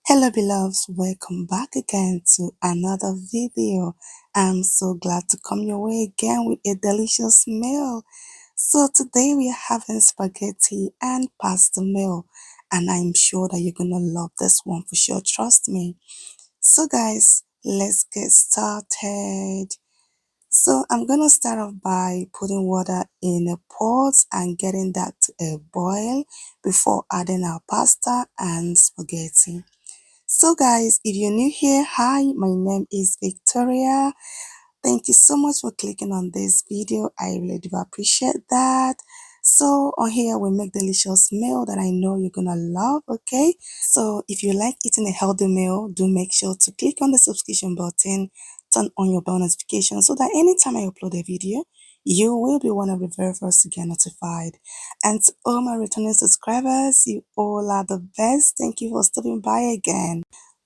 Hello beloveds, welcome back again to another video. I'm so glad to come your way again with a delicious meal. So today we are having spaghetti and pasta meal, and I'm sure that you're gonna love this one for sure, trust me. So guys, let's get started. So I'm gonna start off by putting water in a pot and getting that to a boil before adding our pasta and spaghetti. So guys, if you're new here, hi, my name is Victoria. Thank you so much for clicking on this video. I really do appreciate that. So on here we make delicious meal that I know you're gonna love, okay? So if you like eating a healthy meal, do make sure to click on the subscription button, turn on your bell notification so that anytime I upload a video, you will be one of the very first to get notified. And to all my returning subscribers, you all are the best. Thank you for stopping by again.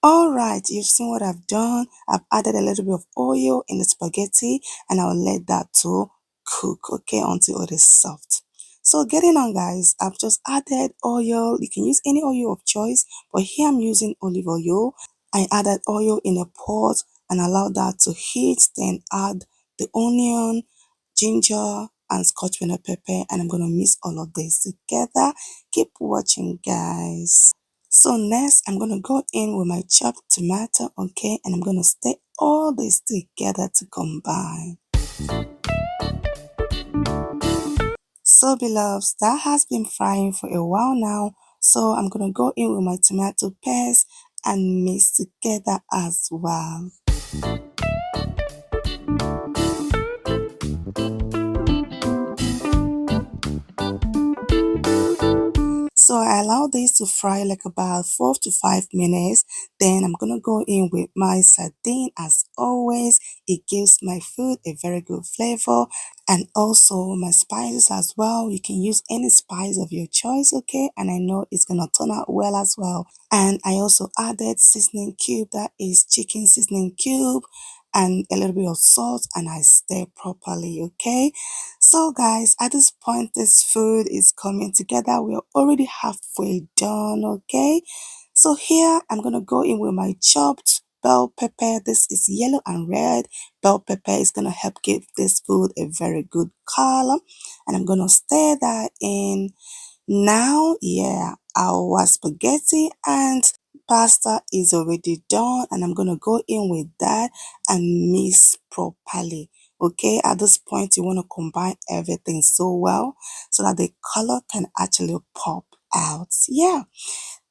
Alright, you've seen what I've done. I've added a little bit of oil in the spaghetti and I'll let that to cook, okay, until it is soft. So getting on guys, I've just added oil. You can use any oil of choice, but here I'm using olive oil. I added oil in a pot and allow that to heat, then add the onion, ginger and scotch bonnet pepper, and I'm going to mix all of this together. Keep watching guys. So next I'm going to go in with my chopped tomato, okay, and I'm going to stir all this together to combine. So beloveds, that has been frying for a while now, so I'm going to go in with my tomato paste and mix together as well. So I allow this to fry like about 4 to 5 minutes. Then I'm going to go in with my sardine as always. It gives my food a very good flavor, and also my spices as well. You can use any spice of your choice, okay? And I know it's going to turn out well as well. And I also added seasoning cube, that is chicken seasoning cube, and a little bit of salt, and I stir properly, okay? So guys, at this point this food is coming together. We're already halfway done, okay? So here I'm gonna go in with my chopped bell pepper. This is yellow and red. Bell pepper is gonna help give this food a very good color, and I'm gonna stir that in. Now, yeah, our spaghetti and pasta is already done, and I'm gonna go in with that and mix properly. Okay, at this point you want to combine everything so well so that the color can actually pop out. Yeah,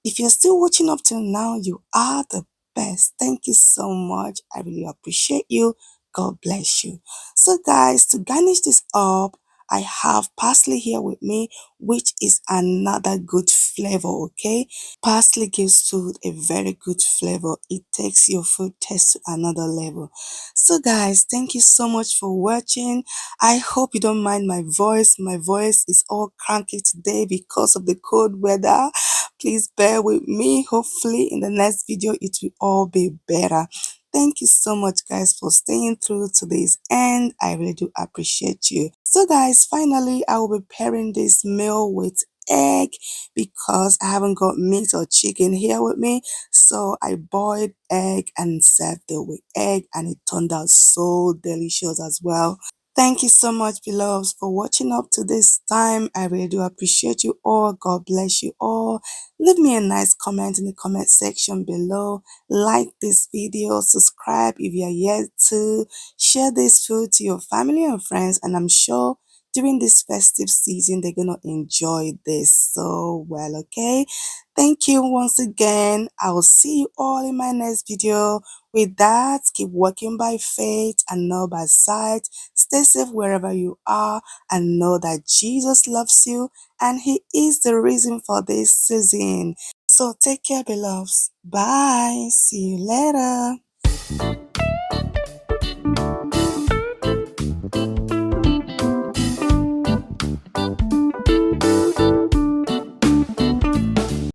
if you're still watching up till now, you are the best. Thank you so much. I really appreciate you. God bless you. So guys, to garnish this up, I have parsley here with me, which is another good flavor, okay? Parsley gives food a very good flavor. It takes your food taste to another level. So guys, thank you so much for watching. I hope you don't mind my voice. My voice is all cranky today because of the cold weather. Please bear with me. Hopefully in the next video it will all be better. Thank you so much guys for staying through to this end. I really do appreciate you. So guys, finally I will be pairing this meal with egg because I haven't got meat or chicken here with me. So I boiled egg and served it with egg, and it turned out so delicious as well. Thank you so much, beloveds, for watching up to this time. I really do appreciate you all. God bless you all. Leave me a nice comment in the comment section below. Like this video, subscribe if you are yet to. Share this food to your family and friends, and I'm sure during this festive season they're gonna enjoy this so well, okay? Thank you once again. I will see you all in my next video. With that, keep walking by faith and not by sight. Stay safe wherever you are, and know that Jesus loves you and He is the reason for this season. So take care, beloveds. Bye. See you later.